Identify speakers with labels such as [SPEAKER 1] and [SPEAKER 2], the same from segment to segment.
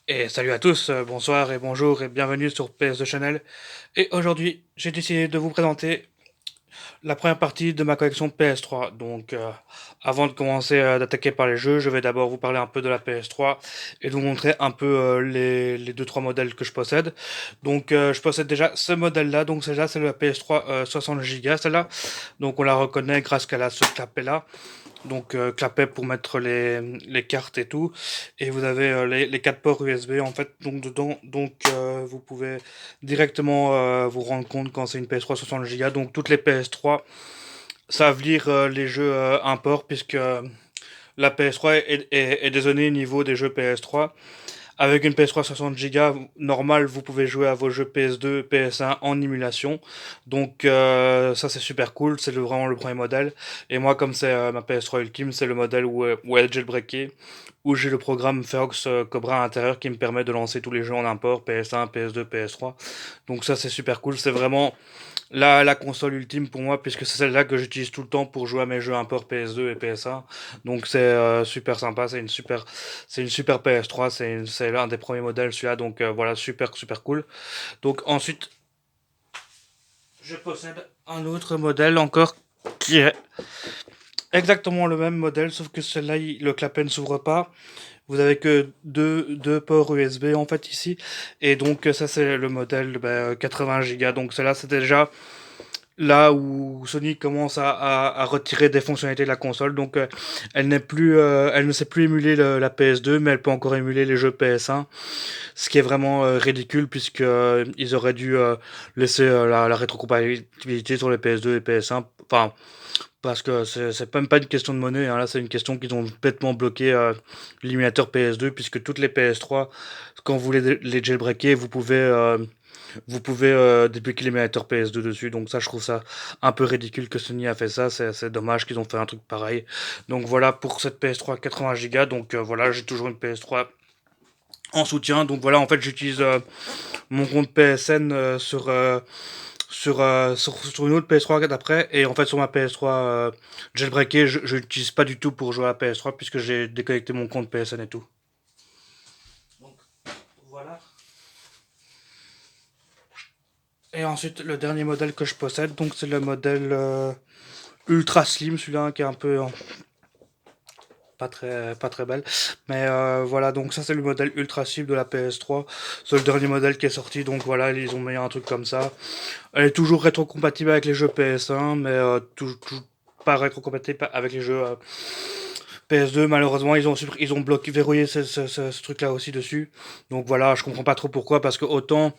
[SPEAKER 1] Et salut à tous, bonsoir et bonjour et bienvenue sur PS2 Channel. Et aujourd'hui, j'ai décidé de vous présenter la première partie de ma collection PS3. Donc, avant de commencer d'attaquer par les jeux, je vais d'abord vous parler un peu de la PS3 et de vous montrer un peu les deux trois modèles que je possède. Donc, je possède déjà ce modèle-là. Donc, celle-là, c'est la PS3 60 Go, celle-là. Donc, on la reconnaît grâce qu'elle a ce clapet-là, donc clapet pour mettre les cartes et tout, et vous avez les quatre ports USB en fait donc dedans, donc vous pouvez directement vous rendre compte quand c'est une PS3 60 Go. Donc toutes les PS3 savent lire les jeux import, puisque la PS3 est dézonée au niveau des jeux PS3. Avec une PS3 60 Go normale, vous pouvez jouer à vos jeux PS2, PS1 en émulation. Donc ça c'est super cool, c'est vraiment le premier modèle. Et moi, comme c'est ma PS3 Ultime, c'est le modèle où elle est jailbreakée, où j'ai le programme Fox Cobra à l'intérieur qui me permet de lancer tous les jeux en import, PS1, PS2, PS3. Donc ça c'est super cool, c'est vraiment la console ultime pour moi, puisque c'est celle-là que j'utilise tout le temps pour jouer à mes jeux import PS2 et PS1. Donc c'est super sympa, c'est une super PS3, c'est l'un des premiers modèles celui-là, donc voilà, super super cool. Donc ensuite, je possède un autre modèle encore qui est exactement le même modèle, sauf que celui-là, le clapet ne s'ouvre pas. Vous avez que deux ports USB en fait ici, et donc ça c'est le modèle 80 Go. Donc celle-là, c'est déjà là où Sony commence à retirer des fonctionnalités de la console. Donc elle ne sait plus émuler la PS2, mais elle peut encore émuler les jeux PS1, ce qui est vraiment ridicule, puisque ils auraient dû laisser la rétrocompatibilité sur les PS2 et PS1. Enfin, parce que c'est même pas une question de monnaie, hein. Là c'est une question qu'ils ont complètement bloqué l'émulateur PS2, puisque toutes les PS3, quand vous les jailbreaker, vous pouvez débloquer l'émulateur PS2 dessus. Donc ça, je trouve ça un peu ridicule que Sony a fait ça. C'est dommage qu'ils ont fait un truc pareil. Donc voilà pour cette PS3 80 Go. Donc voilà, j'ai toujours une PS3 en soutien. Donc voilà, en fait, j'utilise mon compte PSN sur une autre PS3 d'après. Et en fait, sur ma PS3 jailbreakée, je l'utilise pas du tout pour jouer à la PS3, puisque j'ai déconnecté mon compte PSN et tout. Donc voilà. Et ensuite, le dernier modèle que je possède, donc c'est le modèle ultra slim, celui-là, qui est un peu pas très belle. Mais voilà, donc ça c'est le modèle ultra slim de la PS3. C'est le dernier modèle qui est sorti, donc voilà, ils ont mis un truc comme ça. Elle est toujours rétrocompatible avec les jeux PS1, mais pas rétrocompatible avec les jeux PS2. Malheureusement, ils ont bloqué, verrouillé ce truc-là aussi dessus. Donc voilà, je comprends pas trop pourquoi, parce que autant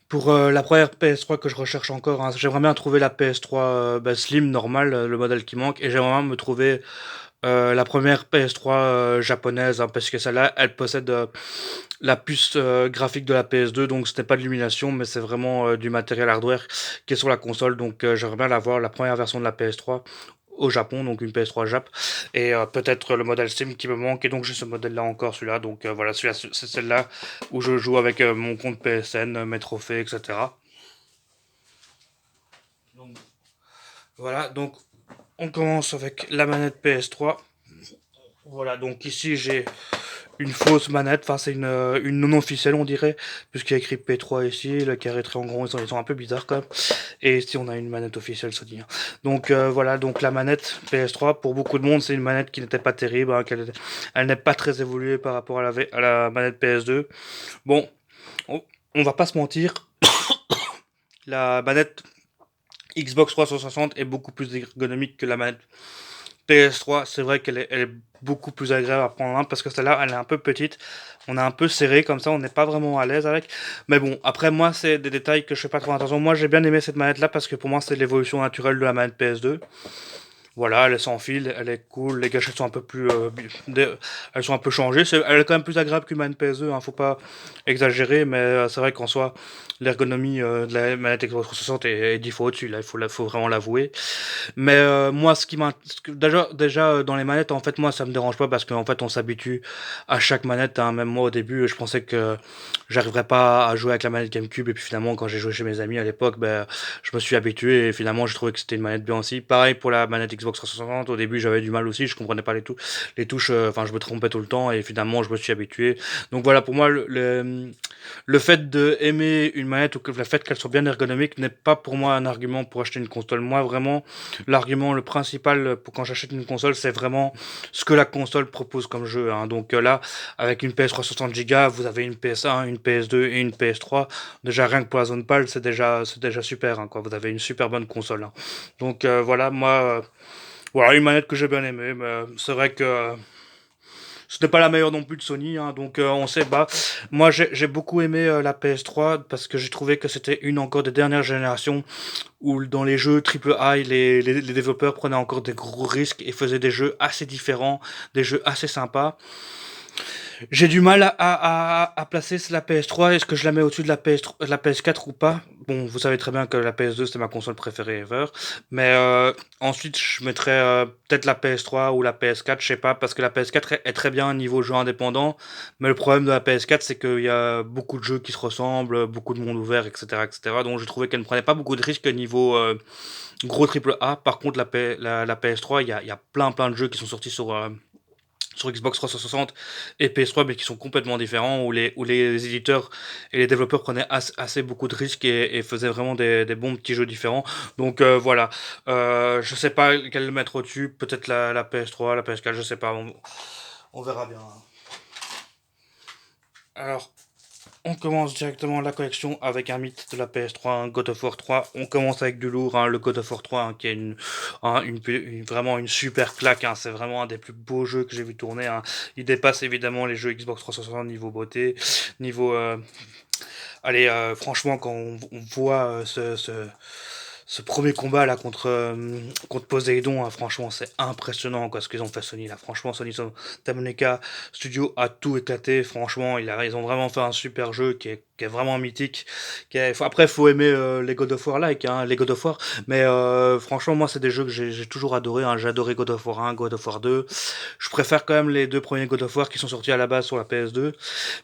[SPEAKER 1] pour la première PS3 que je recherche encore, hein, j'aimerais bien trouver la PS3 Slim normale, le modèle qui manque, et j'aimerais bien me trouver la première PS3 japonaise, hein, parce que celle-là, elle possède la puce graphique de la PS2, donc ce n'est pas de l'illumination, mais c'est vraiment du matériel hardware qui est sur la console. Donc j'aimerais bien l'avoir, la première version de la PS3 au Japon, donc une PS3 Jap, et peut-être le modèle Steam qui me manque, et donc j'ai ce modèle-là encore, celui-là. Donc voilà, celui-là, c'est celle-là où je joue avec mon compte PSN, mes trophées, etc. Donc voilà, donc on commence avec la manette PS3. Voilà, donc ici j'ai une fausse manette, enfin c'est une non officielle on dirait, puisqu'il y a écrit P3 ici, le carré très en gros, ils sont un peu bizarres quand même. Et ici on a une manette officielle Sony, hein. Donc voilà, donc la manette PS3, pour beaucoup de monde c'est une manette qui n'était pas terrible, hein, elle n'est pas très évoluée par rapport à la manette PS2. Bon, on, on va pas se mentir, la manette Xbox 360 est beaucoup plus ergonomique que la manette PS3. C'est vrai elle est beaucoup plus agréable à prendre en main, parce que celle-là, elle est un peu petite. On est un peu serré comme ça, on n'est pas vraiment à l'aise avec. Mais bon, après moi, c'est des détails que je fais pas trop attention. Moi, j'ai bien aimé cette manette-là, parce que pour moi, c'est l'évolution naturelle de la manette PS2. Voilà, elle est sans fil, elle est cool, les gâchettes sont un peu plus, elles sont un peu changées. Elle est quand même plus agréable qu'une manette PS2, hein, faut pas exagérer, mais c'est vrai qu'en soi, l'ergonomie de la manette Xbox 360 est 10 fois au-dessus, là, faut vraiment l'avouer. Mais moi, déjà dans les manettes, en fait, moi, ça me dérange pas, parce qu'en fait, on s'habitue à chaque manette, hein. Même moi, au début, je pensais que j'arriverais pas à jouer avec la manette GameCube, et puis finalement quand j'ai joué chez mes amis à l'époque, ben je me suis habitué et finalement j'ai trouvé que c'était une manette bien aussi. Pareil pour la manette Xbox 360, au début j'avais du mal aussi, je comprenais pas les touches, enfin je me trompais tout le temps et finalement je me suis habitué. Donc voilà, pour moi le fait de aimer une manette ou que le fait qu'elle soit bien ergonomique n'est pas pour moi un argument pour acheter une console. Moi vraiment, l'argument le principal pour quand j'achète une console, c'est vraiment ce que la console propose comme jeu, hein. Donc là, avec une PS3 60 Go, vous avez une PS1, une PS2 et une PS3. Déjà rien que pour la zone PAL, c'est déjà super, hein, quoi. Vous avez une super bonne console, hein. Donc voilà, moi, voilà une manette que j'ai bien aimée. Mais c'est vrai que ce n'est pas la meilleure non plus de Sony, hein, donc on sait pas. Moi, j'ai beaucoup aimé la PS3 parce que j'ai trouvé que c'était une encore des dernières générations où dans les jeux AAA, les développeurs prenaient encore des gros risques et faisaient des jeux assez différents, des jeux assez sympas. J'ai du mal à placer la PS3. Est-ce que je la mets au-dessus de la PS3, de la PS4 ou pas? Bon, vous savez très bien que la PS2 c'est ma console préférée ever. Mais ensuite, je mettrais peut-être la PS3 ou la PS4, je sais pas, parce que la PS4 est très bien niveau jeu indépendant. Mais le problème de la PS4, c'est qu'il y a beaucoup de jeux qui se ressemblent, beaucoup de monde ouvert, etc., etc. Donc, j'ai trouvé qu'elle ne prenait pas beaucoup de risques niveau gros triple A. Par contre, la PS3, il y a plein de jeux qui sont sortis sur Xbox 360 et PS3, mais qui sont complètement différents, où les éditeurs et les développeurs prenaient assez beaucoup de risques et faisaient vraiment des bons petits jeux différents. Donc voilà, je sais pas quel mettre au-dessus, peut-être la PS3, la PS4, je sais pas, on verra bien. Alors, on commence directement la collection avec un mythe de la PS3, un God of War 3. On commence avec du lourd, hein, le God of War 3, hein, qui est vraiment une super claque, hein. C'est vraiment un des plus beaux jeux que j'ai vu tourner, hein. Il dépasse évidemment les jeux Xbox 360 niveau beauté, niveau... allez, franchement, quand on voit ce premier combat là contre Poséidon, hein, franchement c'est impressionnant quoi ce qu'ils ont fait Sony là. Franchement Sony Santa Monica Studio a tout éclaté. Franchement ils ont vraiment fait un super jeu qui est vraiment mythique. Après faut aimer les God of War like, hein, les God of War. Mais franchement moi c'est des jeux que j'ai toujours adoré, hein. J'ai adoré God of War 1, God of War 2. Je préfère quand même les deux premiers God of War qui sont sortis à la base sur la PS2.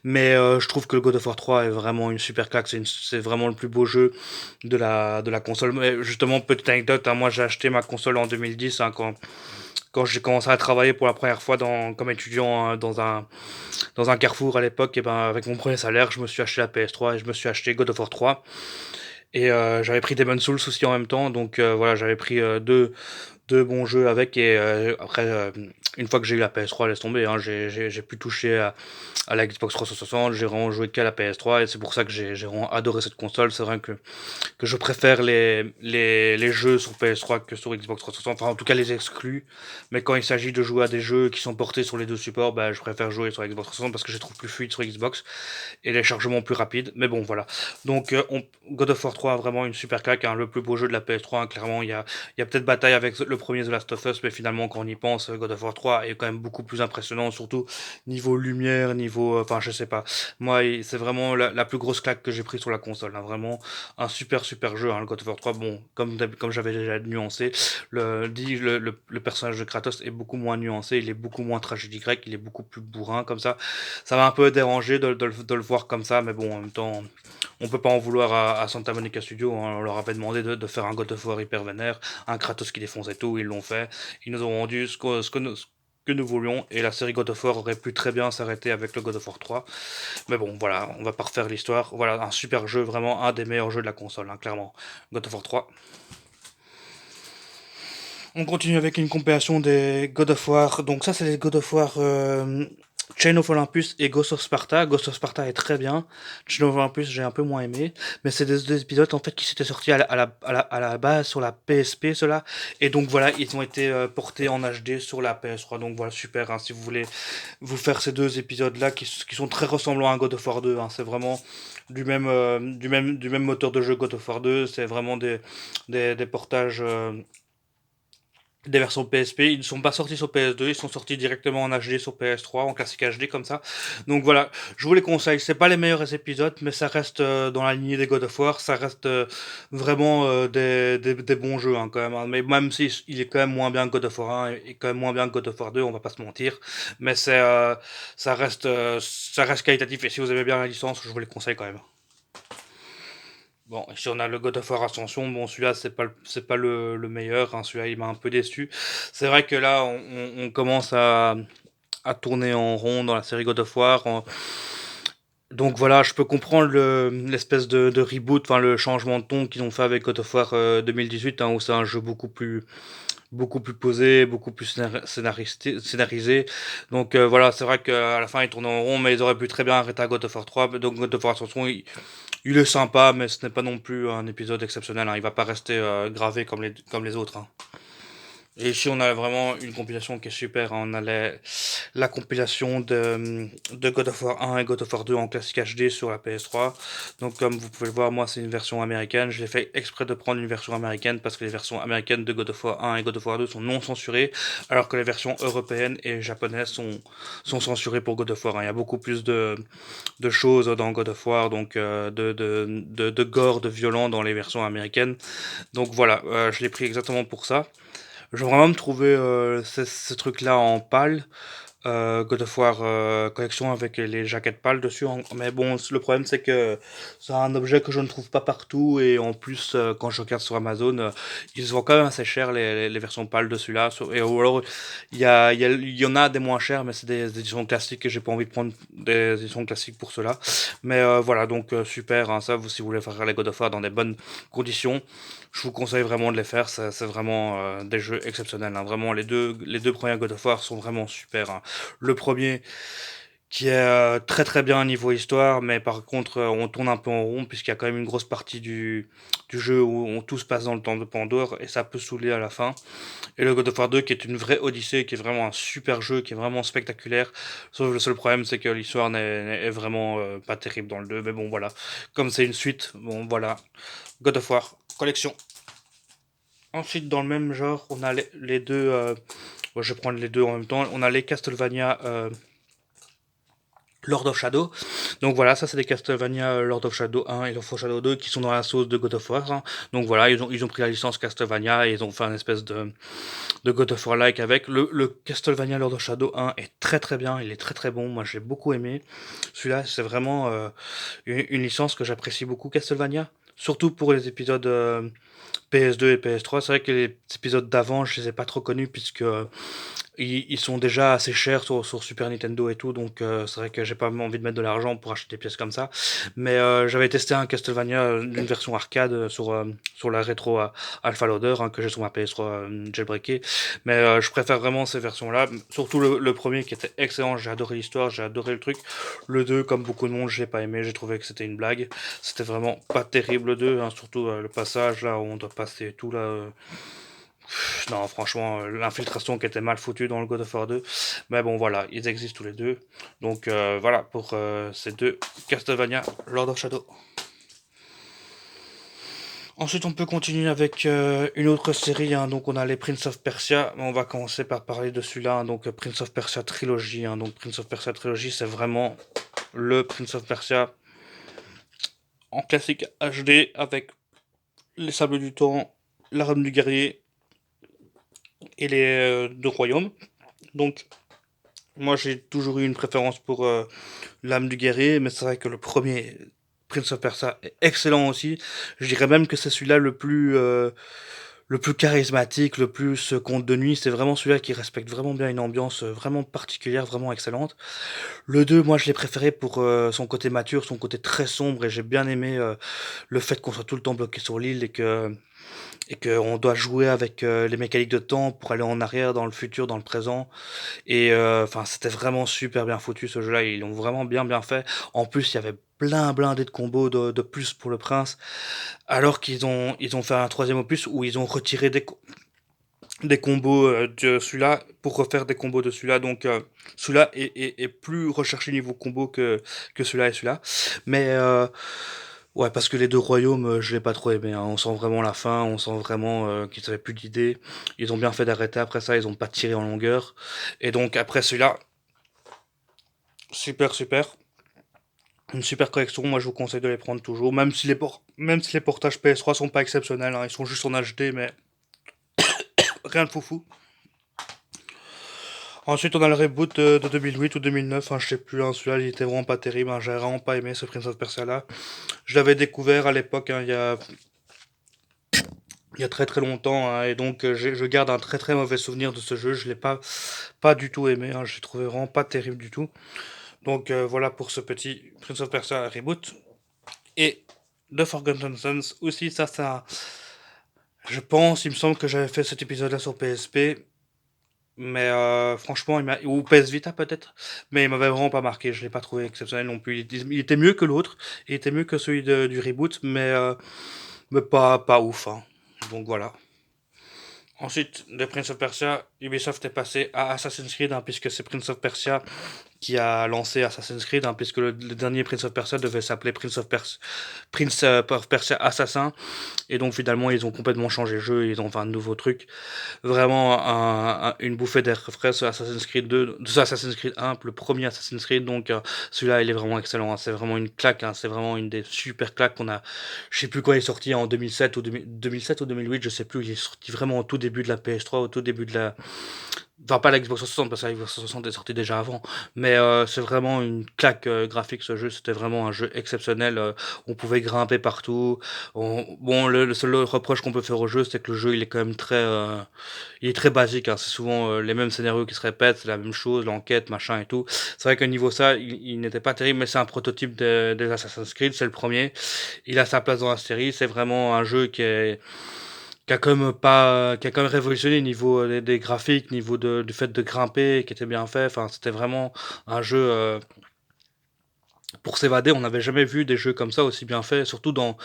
[SPEAKER 1] Mais je trouve que le God of War 3 est vraiment une super claque. C'est vraiment le plus beau jeu de la console. Mais justement, petite anecdote, hein, moi j'ai acheté ma console en 2010, hein, quand j'ai commencé à travailler pour la première fois comme étudiant, hein, dans un carrefour à l'époque. Et ben, avec mon premier salaire, je me suis acheté la PS3 et je me suis acheté God of War 3. Et j'avais pris Demon's Souls aussi en même temps. Donc voilà, j'avais pris deux bons jeux avec. Et après, une fois que j'ai eu la PS3, laisse tomber, hein, j'ai pu toucher à la Xbox 360, j'ai vraiment joué qu'à la PS3 et c'est pour ça que j'ai vraiment adoré cette console. C'est vrai que je préfère les jeux sur PS3 que sur Xbox 360, enfin en tout cas les exclus. Mais quand il s'agit de jouer à des jeux qui sont portés sur les deux supports, bah, je préfère jouer sur Xbox 360 parce que je les trouve plus fluides sur Xbox et les chargements plus rapides. Mais bon, voilà. Donc God of War 3 a vraiment une super claque, hein, le plus beau jeu de la PS3, hein. Clairement, il y a peut-être bataille avec le premier The Last of Us, mais finalement quand on y pense, God of War 3 est quand même beaucoup plus impressionnant, surtout niveau lumière, niveau... Enfin, je sais pas. Moi, c'est vraiment la plus grosse claque que j'ai pris sur la console, hein. Vraiment un super jeu, hein, le God of War 3. Bon, comme j'avais déjà nuancé, le personnage de Kratos est beaucoup moins nuancé, il est beaucoup moins tragédie grecque, il est beaucoup plus bourrin comme ça. Ça m'a un peu dérangé de le voir comme ça, mais bon, en même temps, on peut pas en vouloir à Santa Monica Studio, hein. On leur avait demandé de faire un God of War hyper vénère, un Kratos qui défonçait tout, ils l'ont fait. Ils nous ont rendu ce que nous voulions, et la série God of War aurait pu très bien s'arrêter avec le God of War 3. Mais bon, voilà, on va pas refaire l'histoire. Voilà, un super jeu, vraiment un des meilleurs jeux de la console, hein, clairement. God of War 3. On continue avec une compilation des God of War. Donc ça, c'est les God of War Chain of Olympus et Ghost of Sparta. Ghost of Sparta est très bien. Chain of Olympus, j'ai un peu moins aimé. Mais c'est des épisodes en fait qui s'étaient sortis à la base sur la PSP, cela. Et donc voilà, ils ont été portés en HD sur la PS3. Donc voilà, super, hein, si vous voulez vous faire ces deux épisodes-là qui sont très ressemblants à God of War 2. Hein. C'est vraiment du même moteur de jeu God of War 2. C'est vraiment des portages... des versions PSP. Ils ne sont pas sortis sur PS2, ils sont sortis directement en HD sur PS3, en classique HD comme ça. Donc voilà, je vous les conseille. C'est pas les meilleurs épisodes, mais ça reste dans la lignée des God of War, ça reste vraiment des bons jeux hein, quand même, hein. Mais même si il est quand même moins bien que God of War 1 et quand même moins bien que God of War 2, on va pas se mentir. Mais ça reste qualitatif et si vous aimez bien la licence, je vous les conseille quand même. Bon, si on a le God of War Ascension, bon celui-là c'est pas le meilleur, hein, celui-là il m'a un peu déçu. C'est vrai que là on commence à tourner en rond dans la série God of War. Donc voilà, je peux comprendre l'espèce de reboot, enfin le changement de ton qu'ils ont fait avec God of War 2018, hein, où c'est un jeu beaucoup plus posé, beaucoup plus scénarisé. Donc voilà, c'est vrai qu'à la fin ils tournent en rond, mais ils auraient pu très bien arrêter à God of War 3. Donc God of War Ascension, il est sympa, mais ce n'est pas non plus un épisode exceptionnel, hein. Il va pas rester gravé comme les autres, hein. Et ici, on a vraiment une compilation qui est super, hein. On a la compilation de God of War 1 et God of War 2 en classique HD sur la PS3. Donc, comme vous pouvez le voir, moi, c'est une version américaine. J'ai fait exprès de prendre une version américaine parce que les versions américaines de God of War 1 et God of War 2 sont non censurées, alors que les versions européennes et japonaises sont censurées pour God of War 1. Il y a beaucoup plus de choses dans God of War, donc de gore, de violent dans les versions américaines. Donc voilà, je l'ai pris exactement pour ça. J'aimerais vraiment me trouver ce truc-là en pâle, God of War collection avec les jaquettes pâles dessus. Mais bon, le problème c'est que c'est un objet que je ne trouve pas partout et en plus quand je regarde sur Amazon, ils se vendent quand même assez cher les versions pâles de celui-là. Et ou alors il y en a des moins chers, mais c'est des éditions classiques et j'ai pas envie de prendre des éditions classiques pour cela. Mais voilà, donc super, hein, ça, si vous voulez faire les God of War dans des bonnes conditions, je vous conseille vraiment de les faire. C'est vraiment des jeux exceptionnels, hein. Vraiment, les deux premiers God of War sont vraiment super, hein. Le premier qui est très bien niveau histoire, mais par contre on tourne un peu en rond puisqu'il y a quand même une grosse partie du jeu où tout se passe dans le temps de Pandore et ça peut saouler à la fin. Et le God of War 2 qui est une vraie odyssée, qui est vraiment un super jeu, qui est vraiment spectaculaire. Sauf le seul problème c'est que l'histoire est vraiment pas terrible dans le 2, mais bon voilà. Comme c'est une suite, bon voilà. God of War, collection. Ensuite dans le même genre, on a les deux... bon, je vais prendre les deux en même temps. On a les Castlevania Lord of Shadow. Donc voilà, ça c'est des Castlevania Lord of Shadow 1 et Lord of Shadow 2 qui sont dans la sauce de God of War, hein. Donc voilà, ils ont pris la licence Castlevania et ils ont fait un espèce de God of War-like avec. Le Castlevania Lord of Shadow 1 est très bien, il est très bon, moi j'ai beaucoup aimé. Celui-là, c'est vraiment une licence que j'apprécie beaucoup, Castlevania. Surtout pour les épisodes PS2 et PS3. C'est vrai que les épisodes d'avant, je les ai pas trop connus puisque ils sont déjà assez chers sur Super Nintendo et tout, donc c'est vrai que j'ai pas envie de mettre de l'argent pour acheter des pièces comme ça. Mais j'avais testé un Castlevania, une version arcade sur la rétro Alpha Loader, hein, que j'ai sur ma PS3 jailbreakée. Mais je préfère vraiment ces versions-là, surtout le premier qui était excellent, j'ai adoré l'histoire, j'ai adoré le truc. Le 2, comme beaucoup de monde, j'ai pas aimé, j'ai trouvé que c'était une blague. C'était vraiment pas terrible le 2, hein, surtout le passage là où on doit passer et tout là. Non, franchement, l'infiltration qui était mal foutue dans le God of War 2. Mais bon, voilà, ils existent tous les deux. Donc voilà pour ces deux Castlevania Lord of Shadow. Ensuite, on peut continuer avec une autre série, hein. Donc on a les Prince of Persia. On va commencer par parler de celui-là, hein. Donc Prince of Persia Trilogy, hein. Donc Prince of Persia Trilogy, c'est vraiment le Prince of Persia en classique HD avec les Sables du Temps, la Reine du Guerrier et les deux royaumes. Donc moi, j'ai toujours eu une préférence pour l'âme du guerrier, mais c'est vrai que le premier Prince of Persia est excellent aussi. Je dirais même que c'est celui-là le plus charismatique, le plus conte de nuit. C'est vraiment celui-là qui respecte vraiment bien une ambiance vraiment particulière, vraiment excellente. Le 2, moi, je l'ai préféré pour son côté mature, son côté très sombre, et j'ai bien aimé le fait qu'on soit tout le temps bloqué sur l'île et qu'on doit jouer avec les mécaniques de temps pour aller en arrière, dans le futur, dans le présent. Et enfin, c'était vraiment super bien foutu ce jeu-là. Ils l'ont vraiment bien fait. En plus, il y avait blindé de combos de plus pour le prince. Alors ils ont fait un troisième opus où ils ont retiré des combos de celui-là pour refaire des combos de celui-là. Donc celui-là est plus recherché niveau combo que celui-là et celui-là. Mais Ouais, parce que les deux royaumes, je l'ai pas trop aimé, hein. On sent vraiment la fin, on sent vraiment qu'ils avaient plus d'idées. Ils ont bien fait d'arrêter après ça, ils ont pas tiré en longueur. Et donc après celui-là, super super. Une super collection, moi je vous conseille de les prendre toujours, même si les portages PS3 sont pas exceptionnels, hein. Ils sont juste en HD, mais rien de foufou. Ensuite, on a le reboot de 2008 ou 2009, hein, je sais plus, hein, celui-là il était vraiment pas terrible, hein. J'ai vraiment pas aimé ce Prince of Persia là. Je l'avais découvert à l'époque, hein, il y a très très longtemps, hein, et donc je garde un très très mauvais souvenir de ce jeu. Je l'ai pas du tout aimé, hein, je l'ai trouvé vraiment pas terrible du tout. Donc voilà pour ce petit Prince of Persia reboot. Et The Forgotten Sons aussi, je pense, il me semble que j'avais fait cet épisode-là sur PSP, mais franchement, ou PS Vita peut-être, mais il m'avait vraiment pas marqué. Je l'ai pas trouvé exceptionnel non plus. Il était mieux que l'autre, il était mieux que celui du reboot, mais pas ouf, hein. Donc voilà. Ensuite, de Prince of Persia, Ubisoft est passé à Assassin's Creed, hein, puisque c'est Prince of Persia qui a lancé Assassin's Creed, hein, puisque le dernier Prince of Persia devait s'appeler Prince of Persia Assassin, et donc finalement ils ont complètement changé le jeu, ils ont fait un nouveau truc, vraiment une bouffée d'air frais sur Assassin's Creed 2, sur Assassin's Creed 1, le premier Assassin's Creed, donc celui-là il est vraiment excellent, hein, c'est vraiment une claque, hein, c'est vraiment une des super claques qu'on a, je sais plus quand il est sorti, en 2007 ou 2007 ou 2008, je sais plus, il est sorti vraiment au tout début de la PS3, au tout début de la, enfin pas la Xbox 360 parce que la Xbox 360 est sortie déjà avant, mais c'est vraiment une claque graphique ce jeu, c'était vraiment un jeu exceptionnel, on pouvait grimper partout, bon le seul reproche qu'on peut faire au jeu c'est que le jeu il est quand même il est très basique, hein. C'est souvent les mêmes scénarios qui se répètent, c'est la même chose, l'enquête, machin et tout. C'est vrai qu'au niveau ça, il n'était pas terrible, mais c'est un prototype des Assassin's Creed, c'est le premier. Il a sa place dans la série, c'est vraiment un jeu qui a quand même pas, qui a quand même révolutionné niveau des graphiques, niveau du fait de grimper, qui était bien fait. Enfin, c'était vraiment un jeu pour s'évader. On n'avait jamais vu des jeux comme ça aussi bien faits, surtout dans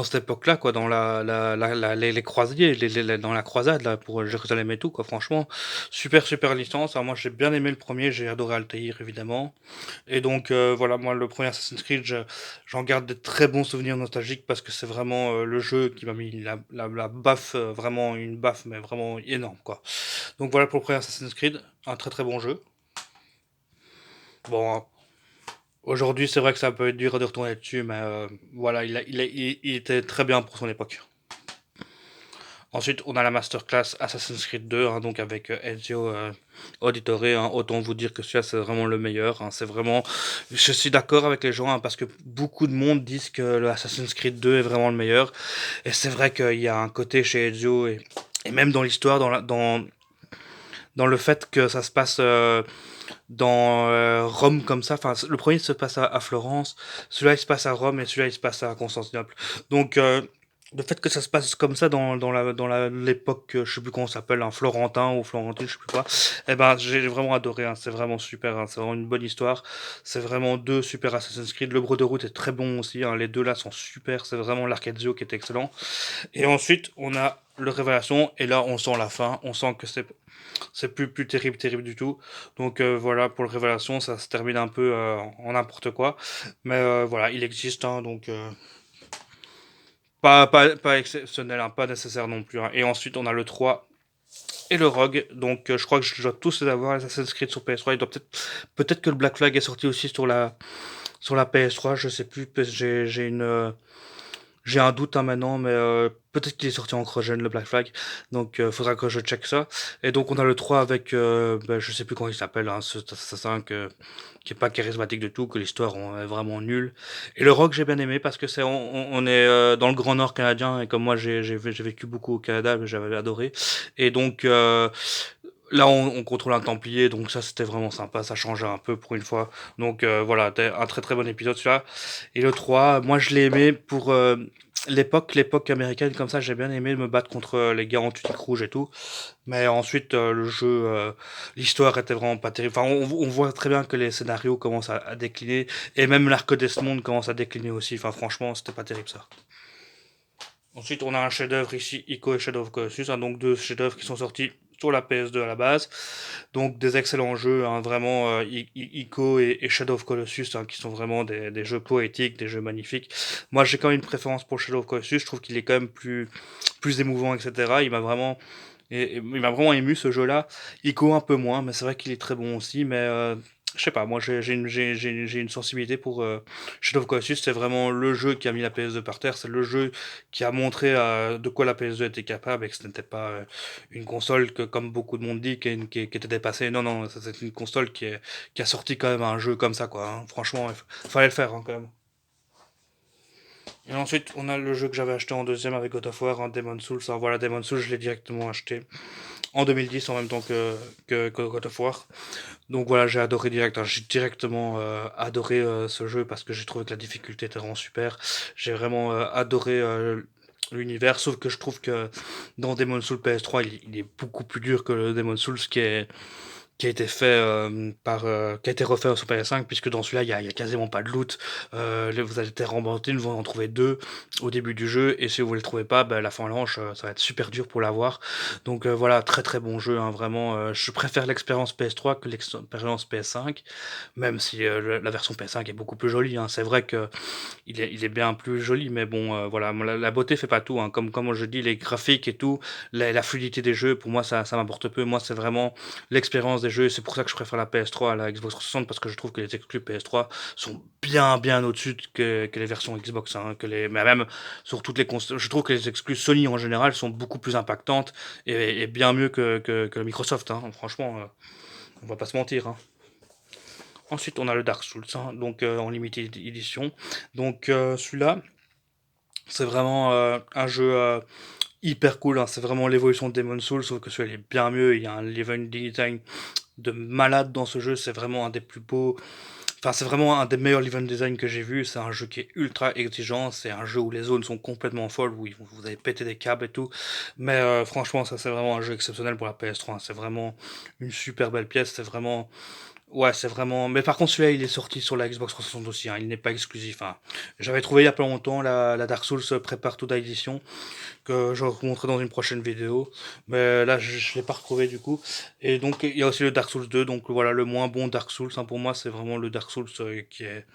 [SPEAKER 1] cette époque-là, quoi, dans les croisés, dans la croisade là pour Jérusalem et tout, quoi. Franchement, super licence. Alors moi, j'ai bien aimé le premier, j'ai adoré Altaïr évidemment. Et donc voilà, moi le premier Assassin's Creed, j'en garde de très bons souvenirs nostalgiques parce que c'est vraiment le jeu qui m'a mis la baffe, vraiment une baffe, mais vraiment énorme, quoi. Donc voilà pour le premier Assassin's Creed, un très très bon jeu. Bon, aujourd'hui, c'est vrai que ça peut être dur de retourner dessus, mais voilà, il était très bien pour son époque. Ensuite, on a la masterclass Assassin's Creed 2, hein, donc avec Ezio Auditore, hein. Autant vous dire que celui-là, c'est vraiment le meilleur, hein. C'est vraiment, je suis d'accord avec les gens, hein, parce que beaucoup de monde disent que le Assassin's Creed 2 est vraiment le meilleur. Et c'est vrai qu'il y a un côté chez Ezio et même dans l'histoire, dans le fait que ça se passe dans Rome comme ça. Enfin, le premier se passe à Florence, celui-là il se passe à Rome et celui-là il se passe à Constantinople. Donc le fait que ça se passe comme ça dans l'époque, je sais plus comment ça s'appelle, un Florentin ou Florentine, je sais plus quoi, eh ben j'ai vraiment adoré, hein, c'est vraiment super, hein, c'est vraiment une bonne histoire, c'est vraiment deux super Assassin's Creed, le Brotherhood est très bon aussi, hein, les deux là sont super, c'est vraiment l'Arcade qui est excellent. Et ensuite on a le Révélation, et là on sent la fin, on sent que c'est plus terrible du tout. Donc voilà, pour le Révélation, ça se termine un peu en n'importe quoi. Mais voilà, il existe, hein, donc pas exceptionnel, hein, pas nécessaire non plus, hein. Et ensuite, on a le 3 et le Rogue. Donc je crois que je dois tous les avoir, les Assassin's Creed sur PS3. Il doit peut-être que le Black Flag est sorti aussi sur la PS3, je sais plus, parce que j'ai un doute, hein, maintenant, mais peut-être qu'il est sorti en cross-gen, le Black Flag. Donc faudra que je check ça. Et donc on a le 3 avec, je sais plus comment il s'appelle, hein, ce assassin qui est pas charismatique du tout, que l'histoire est vraiment nulle. Et le Rock j'ai bien aimé parce que on est dans le Grand Nord canadien, et comme moi j'ai vécu beaucoup au Canada, j'avais adoré. Et donc là on contrôle un Templier, donc ça c'était vraiment sympa, ça changeait un peu pour une fois. Donc voilà, c'était un très très bon épisode celui-là. Et le 3 moi je l'ai aimé pour l'époque américaine comme ça, j'ai bien aimé me battre contre les gars en tunique rouge et tout. Mais ensuite, le jeu, l'histoire était vraiment pas terrible. Enfin, on voit très bien que les scénarios commencent à décliner, et même l'arc Desmond commence à décliner aussi. Enfin, franchement, c'était pas terrible ça. Ensuite, on a un chef-d'œuvre ici, Ico et Shadow of Colossus, hein, donc deux chefs-d'œuvre qui sont sortis sur la PS2 à la base. Donc des excellents jeux, hein, vraiment Ico et Shadow of Colossus, hein, qui sont vraiment des jeux poétiques, des jeux magnifiques. Moi j'ai quand même une préférence pour Shadow of Colossus, je trouve qu'il est quand même plus émouvant, etc. Il m'a vraiment ému ce jeu-là. Ico un peu moins, mais c'est vrai qu'il est très bon aussi. Mais je sais pas, moi j'ai une sensibilité pour Shadow of Colossus. C'est vraiment le jeu qui a mis la PS2 par terre. C'est le jeu qui a montré de quoi la PS2 était capable et que ce n'était pas une console que, comme beaucoup de monde dit, qui était dépassée. Non, non, c'est une console qui a sorti quand même un jeu comme ça, quoi, hein. Franchement, fallait le faire, hein, quand même. Et ensuite, on a le jeu que j'avais acheté en deuxième avec God of War, hein, Demon's Souls. Alors voilà, Demon's Souls, je l'ai directement acheté en 2010 en même temps que God of War. Donc voilà, j'ai adoré direct, hein. J'ai directement adoré ce jeu parce que j'ai trouvé que la difficulté était vraiment super. J'ai vraiment adoré l'univers, sauf que je trouve que dans Demon's Souls PS3, il est beaucoup plus dur que le Demon's Souls qui a été fait qui a été refait sur PS5, puisque dans celui-là il y a quasiment pas de loot. Vous allez être remporté, vous en trouvez deux au début du jeu, et si vous ne les trouvez pas, bah, la fin lâche, ça va être super dur pour l'avoir. Donc voilà, très très bon jeu, hein, vraiment. Je préfère l'expérience PS3 que l'expérience PS5, même si la version PS5 est beaucoup plus jolie, hein. C'est vrai que il est bien plus joli, mais bon, voilà, la beauté fait pas tout, hein. Comme je dis, les graphiques et tout, la fluidité des jeux, pour moi, ça m'importe peu. Moi, c'est vraiment l'expérience des jeux. C'est pour ça que je préfère la PS3 à la Xbox 360, parce que je trouve que les exclus PS3 sont bien au-dessus que les versions Xbox, hein, mais même sur toutes les consoles. Je trouve que les exclus Sony en général sont beaucoup plus impactantes et bien mieux que Microsoft, hein. Franchement, on va pas se mentir, hein. Ensuite, on a le Dark Souls, hein, donc en limited edition. Donc celui-là, c'est vraiment un jeu hyper cool, hein. C'est vraiment l'évolution de Demon's Souls, sauf que celui-là il est bien mieux. Il y a un level design de malade dans ce jeu. C'est vraiment un des plus beaux. Enfin, c'est vraiment un des meilleurs level design que j'ai vu. C'est un jeu qui est ultra exigeant. C'est un jeu où les zones sont complètement folles, où vous allez péter des câbles et tout. Mais franchement, ça c'est vraiment un jeu exceptionnel pour la PS3, hein. C'est vraiment une super belle pièce. C'est vraiment. Ouais, c'est vraiment. Mais par contre, celui-là, il est sorti sur la Xbox 360 aussi, hein. Il n'est pas exclusif, hein. J'avais trouvé il y a pas longtemps la Dark Souls Prepare to Die Edition, que je vous montrerai dans une prochaine vidéo. Mais là, je l'ai pas retrouvé du coup. Et donc, il y a aussi le Dark Souls 2. Donc voilà, le moins bon Dark Souls, hein. Pour moi, c'est vraiment le Dark Souls qui est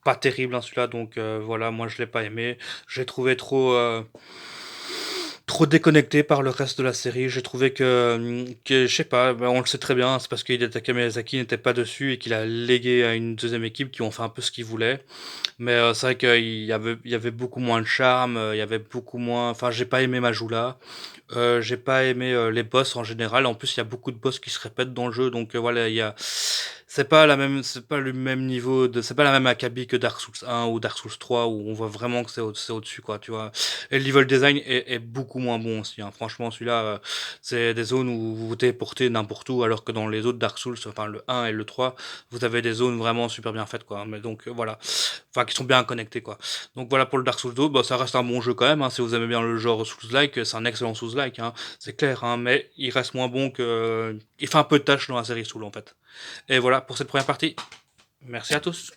[SPEAKER 1] pas terrible, hein, celui-là. Donc voilà, moi, je l'ai pas aimé. J'ai trouvé trop déconnecté par le reste de la série. J'ai trouvé que je sais pas, on le sait très bien, c'est parce qu'Hidetaka Miyazaki n'était pas dessus et qu'il a légué à une deuxième équipe qui ont fait un peu ce qu'ils voulaient. Mais c'est vrai il y avait beaucoup moins de charme, il y avait beaucoup moins. Enfin, j'ai pas aimé Majula. J'ai pas aimé les boss en général. En plus, il y a beaucoup de boss qui se répètent dans le jeu, donc voilà, c'est pas le même niveau c'est pas la même acabit que Dark Souls 1 ou Dark Souls 3 où on voit vraiment que c'est au-dessus, quoi, tu vois. Et le level design est beaucoup moins bon aussi, hein. Franchement, celui-là, c'est des zones où vous vous téléportez n'importe où, alors que dans les autres Dark Souls, enfin le 1 et le 3, vous avez des zones vraiment super bien faites, quoi. Mais donc voilà, enfin qui sont bien connectées, quoi. Donc voilà pour le Dark Souls 2, bah, ça reste un bon jeu quand même, hein. Si vous aimez bien le genre Souls-like, c'est un excellent Souls-like, hein. C'est clair, hein, mais il reste moins bon que. Il fait un peu de tâche dans la série Souls, en fait. Et voilà pour cette première partie. Merci à tous.